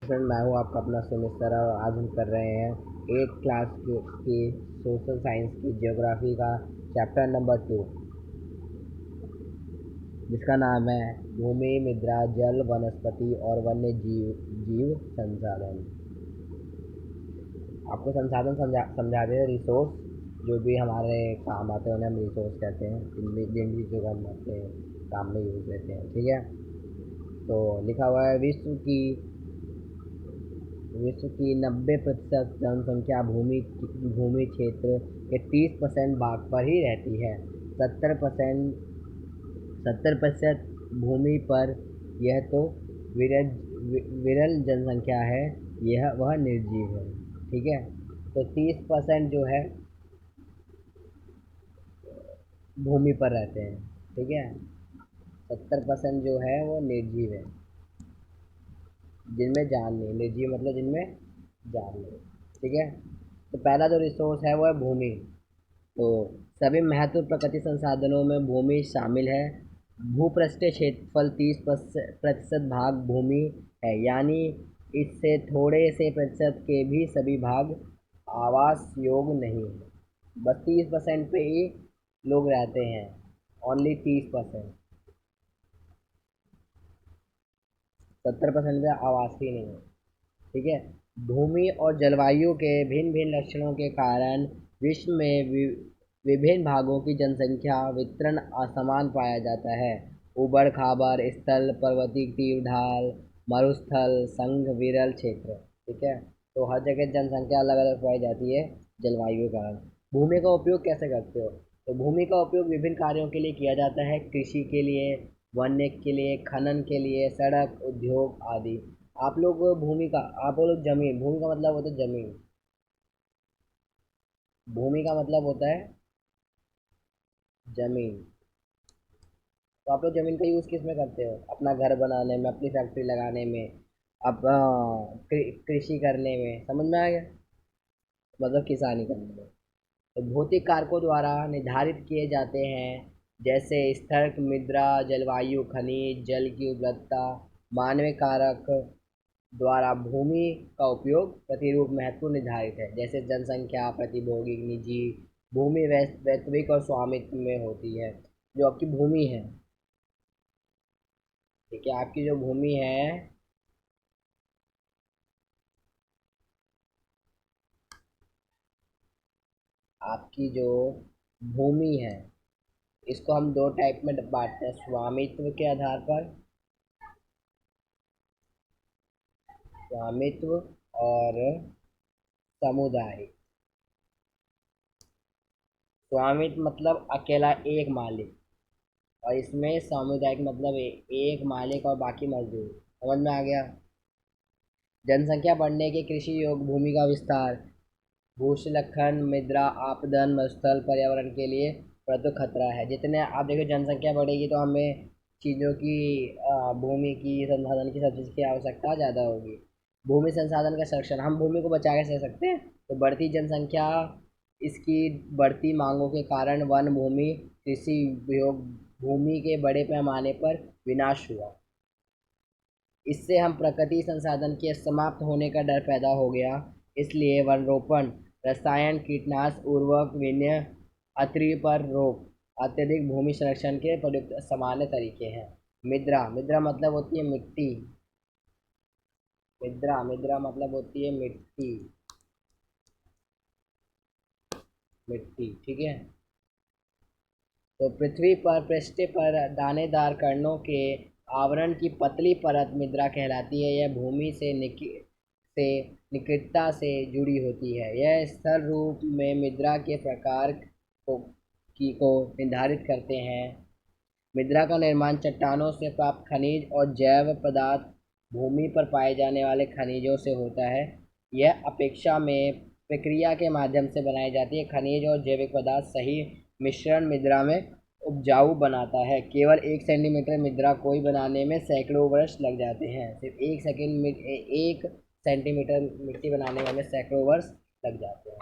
Friend, मैं हूँ आपका अपना सुमित सर और आज हम कर रहे हैं 8th क्लास की सोशल साइंस की ज्योग्राफी का चैप्टर नंबर 2, जिसका नाम है भूमि, मृदा, जल, वनस्पति और वन्य जीव संसाधन। आपको संसाधन समझाते हैं रिसोर्स, जो भी हमारे काम आते हैं उन्हें हम रिसोर्स कहते हैं, जिन चीज़ों को हम अपने काम में यूज़ लेते हैं। ठीक है, तो लिखा हुआ है विश्व की 90% जनसंख्या भूमि क्षेत्र के 30% भाग पर ही रहती है। 70% भूमि पर यह तो विरल विरल जनसंख्या है, यह वह निर्जीव है। ठीक है, तो 30% जो है भूमि पर रहते हैं। ठीक है, 70% जो है वो निर्जीव है, जिनमें जान नहीं। निर्जीव मतलब जिनमें जान नहीं। ठीक है, तो पहला जो रिसोर्स है वो है भूमि। तो सभी महत्वपूर्ण प्रकृति संसाधनों में भूमि शामिल है। भूपृष्ठीय क्षेत्रफल 30% भाग भूमि है, यानी इससे थोड़े से प्रतिशत के भी सभी भाग आवास योग्य नहीं है। बस 30% पे ही लोग रहते हैं, ओनली 30%। 70% पे आवास ही नहीं है। ठीक है, भूमि और जलवायु के भिन्न भिन्न लक्षणों के कारण विश्व में विभिन्न भागों की जनसंख्या वितरण असमान पाया जाता है। उबड़ खाबड़ स्थल, पर्वतीय तीर ढाल, मरुस्थल, संघ विरल क्षेत्र। ठीक है, तो हर जगह जनसंख्या अलग अलग पाई जाती है जलवायु के कारण। भूमि का उपयोग कैसे करते हो? तो भूमि का उपयोग विभिन्न कार्यों के लिए किया जाता है। कृषि के लिए, वन्य के लिए, खनन के लिए, सड़क, उद्योग आदि। आप लोग भूमि का, आप लोग जमीन, भूमि का मतलब होता है जमीन। भूमि का मतलब होता है जमीन। तो आप लोग जमीन का यूज़ किस में करते हो? अपना घर बनाने में, अपनी फैक्ट्री लगाने में, अब कृषि करने में। समझ में आ गया? मतलब किसानी करने में। तो भौतिक कारकों द्वारा निर्धारित किए जाते हैं, जैसे स्थल, मृदा, जलवायु, खनिज, जल की उपलब्धता। मानवीय कारक द्वारा भूमि का उपयोग प्रतिरूप महत्व निर्धारित है, जैसे जनसंख्या, प्रतिभोगी, निजी। भूमि वैश्विक और स्वामित्व में होती है। जो आपकी भूमि है, ठीक है, आपकी जो भूमि है, आपकी जो भूमि है, इसको हम दो टाइप में बांटते हैं, स्वामित्व के आधार पर। स्वामित्व और समुदाय। स्वामित्व मतलब अकेला एक मालिक, और इसमें सामुदायिक मतलब एक मालिक और बाकी मजदूर। समझ में आ गया? जनसंख्या बढ़ने के कृषि योग्य भूमि का विस्तार। भूस्खलन, मृदा आपदन, मरुस्थल पर्यावरण के लिए प्रमुख खतरा है। जितने आप देखो जनसंख्या बढ़ेगी तो हमें चीज़ों की, भूमि की, संसाधन की, सब चीज़ की आवश्यकता ज़्यादा होगी। भूमि संसाधन का संरक्षण, हम भूमि को बचा के रख सकते हैं। तो बढ़ती जनसंख्या, इसकी बढ़ती मांगों के कारण वन भूमि, कृषि उपयोग भूमि के बड़े पैमाने पर विनाश हुआ। इससे हम प्रकृति संसाधन के समाप्त होने का डर पैदा हो गया। इसलिए वनरोपण, रसायन, कीटनाशक, उर्वरक, विनय, अत्रि पर रोक, अत्यधिक भूमि संरक्षण के प्रयुक्त सामान्य तरीके हैं। मृदा, मृदा मतलब होती है मिट्टी। मृदा मतलब होती है मिट्टी। मिट्टी, ठीक है। तो पृथ्वी पर पृष्ठ पर दानेदार कणों के आवरण की पतली परत मृदा कहलाती है। यह भूमि से निकटता से जुड़ी होती है। यह स्थल रूप में मृदा के प्रकार को निर्धारित करते हैं। मृदा का निर्माण चट्टानों से प्राप्त खनिज और जैव पदार्थ, भूमि पर पाए जाने वाले खनिजों से होता है। यह अपेक्षा में प्रक्रिया के माध्यम से बनाई जाती है। खनिज और जैविक पदार्थ सही मिश्रण मृदा में उपजाऊ बनाता है। केवल 1 सेंटीमीटर मृदा कोई बनाने में सैकड़ों वर्ष लग जाते हैं। सिर्फ 1 सेंटीमीटर मिट्टी बनाने में हमें सैकड़ों वर्ष लग जाते हैं।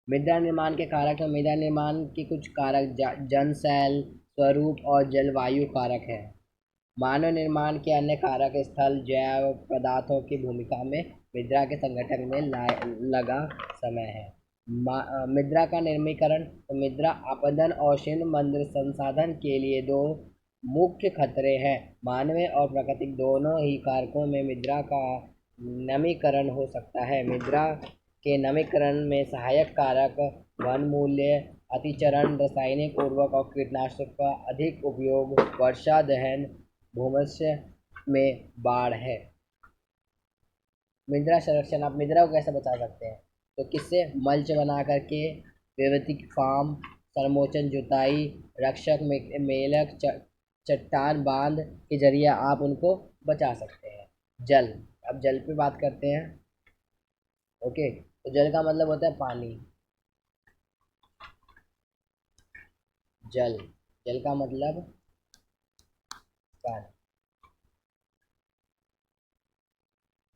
मृदा निर्माण के कारक हैं। मृदा निर्माण के कुछ कारक जन, शैल, स्वरूप और जलवायु कारक है। मानव निर्माण के अन्य कारक स्थल जैव पदार्थों की भूमिका में मृदा के संगठन में लगा समय है। मृदा का निर्मीकरण। तो मृदा अपरदन और शीर्ण मंद संसाधन के लिए दो मुख्य खतरे हैं। मानवीय और प्राकृतिक दोनों ही कारकों में मृदा का नमीकरण हो सकता है। मृदा के नमीकरण में सहायक कारक वनमूल्य, अतिचरण, रासायनिक उर्वरक और कीटनाशक का अधिक उपयोग, वर्षा दहन, भूमध्य में बाढ़ है। मृदा संरक्षण। आप मृदा को कैसे बचा सकते हैं? तो किससे? मल्च बना करके, वैविधिक फार्म, समोचन जुताई, रक्षक मेलक, चट्टान बांध के जरिए आप उनको बचा सकते हैं। जल। अब जल पे बात करते हैं। ओके, तो जल का मतलब होता है पानी। जल, जल का मतलब पानी।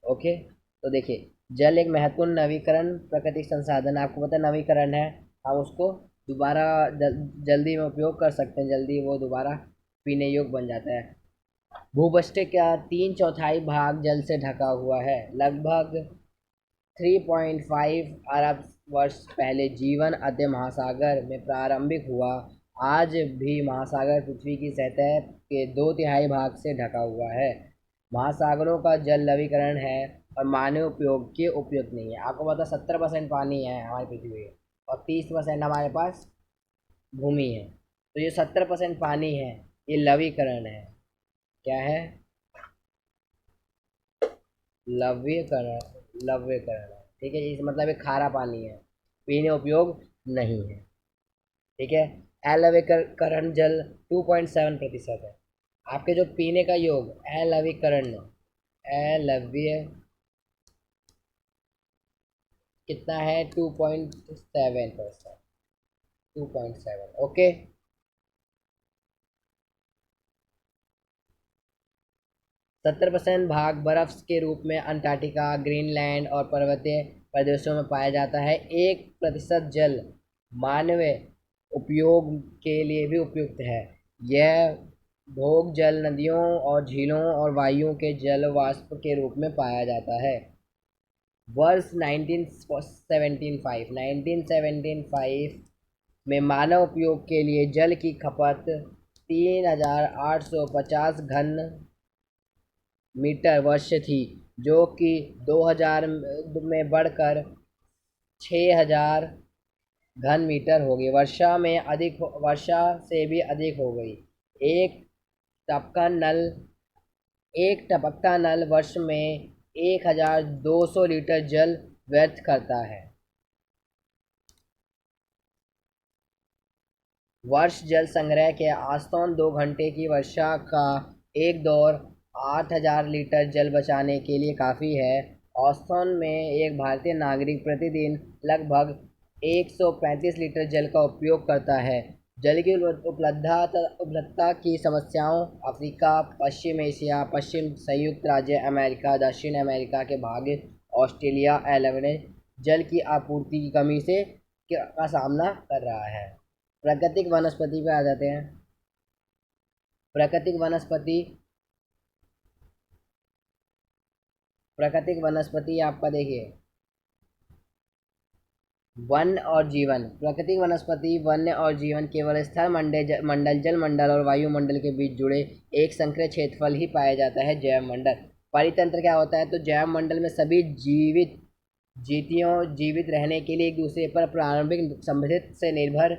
ओके, तो देखिए, जल एक महत्वपूर्ण नवीकरण प्राकृतिक संसाधन। आपको पता है नवीकरण है, हम उसको दोबारा जल्दी में उपयोग कर सकते हैं, जल्दी वो दोबारा पीने योग्य बन जाता है। भूपृष्ठ का 3/4 भाग जल से ढका हुआ है। लगभग 3.5 अरब वर्ष पहले जीवन अध्य महासागर में प्रारंभिक हुआ। आज भी महासागर पृथ्वी की सतह के 2/3 भाग से ढका हुआ है। महासागरों का जल लवणीकरण है और मानव उपयोग के उपयुक्त नहीं है। आपको पता 70% पानी है हमारी पृथ्वी में और 30% हमारे पास भूमि है। तो ये 70% पानी है, ये लवणीकरण है। क्या है? लवणीकरण। लवणीकरण है, ठीक है। इस मतलब ये खारा पानी है, पीने उपयोग नहीं है, ठीक है। अलवणीकरण जल 2.7% है। आपके जो पीने का योग अलवणीकरण, अलव्य कितना है? 2.7%। 2.7, ओके। 70% भाग बर्फ के रूप में अंटार्कटिका, ग्रीनलैंड और पर्वतीय प्रदेशों में पाया जाता है। 1% जल मानवीय उपयोग के लिए भी उपयुक्त है। यह भोग जल नदियों और झीलों और वायुओं के जल वाष्प के रूप में पाया जाता है। वर्ष 1975 में मानव उपयोग के लिए जल की खपत 3,850 घन मीटर वर्ष थी, जो कि 2000 में बढ़कर 6,000 घन मीटर हो गई। वर्षा से भी अधिक हो गई। एक टपकता नल वर्ष में 1,200 लीटर जल व्यर्थ करता है। वर्ष जल संग्रह के औसतन 2 घंटे की वर्षा का एक दौर 8,000 लीटर जल बचाने के लिए काफ़ी है। औसतन में एक भारतीय नागरिक प्रतिदिन लगभग 135 लीटर जल का उपयोग करता है। जल की उपलब्धता की समस्याओं अफ्रीका, पश्चिम एशिया, पश्चिम संयुक्त राज्य अमेरिका, दक्षिण अमेरिका के भाग, ऑस्ट्रेलिया एलवने जल की आपूर्ति की कमी से का सामना कर रहा है। प्राकृतिक वनस्पति पे आ जाते हैं। प्राकृतिक वनस्पति आपका देखिए, वन और जीवन। प्राकृतिक वनस्पति वन्य और जीवन केवल स्थल मंडल, जल मंडल और वायुमंडल के बीच जुड़े एक संकरे क्षेत्रफल ही पाया जाता है। जैव मंडल। परितंत्र क्या होता है? तो जैव मंडल में सभी जीवित रहने के लिए एक दूसरे पर प्रारंभिक संबंधित से निर्भर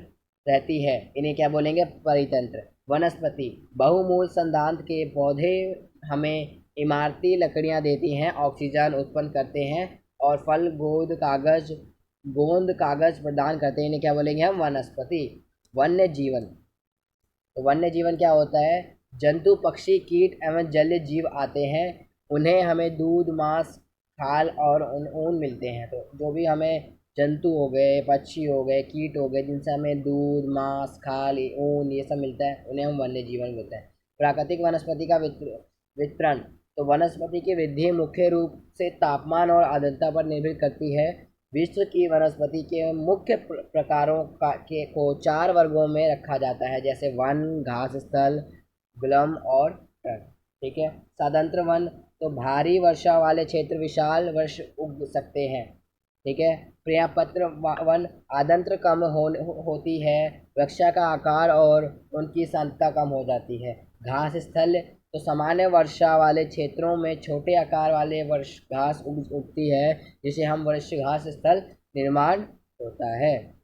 रहती है। इन्हें क्या बोलेंगे? परितंत्र। वनस्पति बहुमूल संदांत के पौधे हमें इमारती लकड़ियां देती हैं, ऑक्सीजन उत्पन्न करते हैं और फल गोंद कागज प्रदान करते हैं। इन्हें क्या बोलेंगे हम? वनस्पति। वन्य जीवन। तो वन्य जीवन क्या होता है? जंतु, पक्षी, कीट एवं जलीय जीव आते हैं। उन्हें हमें दूध, मांस, खाल और ऊन मिलते हैं। तो जो भी हमें जंतु हो गए, पक्षी हो गए, कीट हो गए, जिनसे हमें दूध, मांस, खाल, ऊन ये सब मिलता है, उन्हें हम वन्य जीवन बोलते हैं। प्राकृतिक वनस्पति का वितरण। तो वनस्पति की वृद्धि मुख्य रूप से तापमान और आर्द्रता पर निर्भर करती है। विश्व की वनस्पति के मुख्य प्रकारों को 4 वर्गों में रखा जाता है, जैसे वन, घास स्थल, गुल्म और तृण। ठीक है। सदंत्र वन तो भारी वर्षा वाले क्षेत्र विशाल वृक्ष उग सकते हैं, ठीक है। पर्यायपत्र वन आदंत्र कम होती है, वृक्षा का आकार और उनकी सांद्रता कम हो जाती है। घास स्थल तो सामान्य वर्षा वाले क्षेत्रों में छोटे आकार वाले वर्ष घास उगती है, जिसे हम वर्ष घास स्थल निर्माण होता है।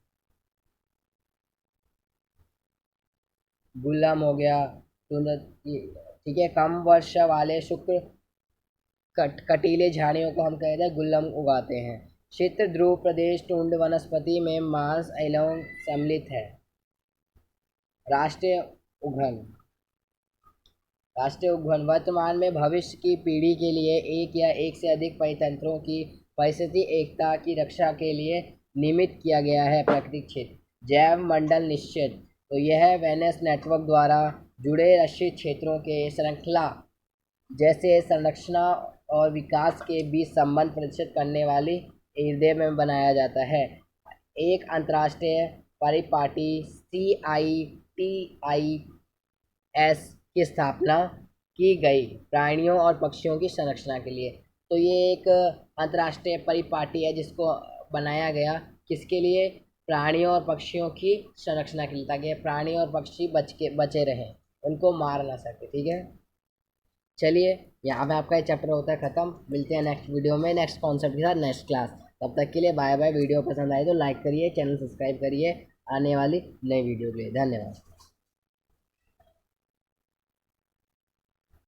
गुलाम हो गया, ठीक है। कम वर्षा वाले शुष्क कटीले झाड़ियों को हम कहते हैं गुल्लम उगाते हैं। क्षेत्र ध्रुव प्रदेश टुंड वनस्पति में मांस एलोंग सम्मिलित है। राष्ट्रीय उद्यान वर्तमान में भविष्य की पीढ़ी के लिए एक या एक से अधिक परितंत्रों की परिस्थिति एकता की रक्षा के लिए नियमित किया गया है। प्राकृतिक क्षेत्र जैव मंडल निश्चित तो यह वेनेस नेटवर्क द्वारा जुड़े रक्षित क्षेत्रों के श्रृंखला जैसे संरक्षण और विकास के बीच संबंध प्रदर्शित करने वाली हृदय में बनाया जाता है। एक अंतर्राष्ट्रीय परिपाटी CITES की स्थापना की गई प्राणियों और पक्षियों की संरक्षण के लिए। तो ये एक अंतर्राष्ट्रीय परिपाटी है जिसको बनाया गया किसके लिए, प्राणियों और पक्षियों की संरक्षण के लिए, ताकि प्राणी और पक्षी बचे रहें, उनको मार ना सके, ठीक है। चलिए यहाँ पे आपका ये चैप्टर होता है ख़त्म। मिलते हैं नेक्स्ट वीडियो में नेक्स्ट कॉन्सेप्ट के साथ नेक्स्ट क्लास। तब तक के लिए बाय बाय। वीडियो पसंद आए तो लाइक करिए, चैनल सब्सक्राइब करिए आने वाली नई वीडियो के लिए। धन्यवाद।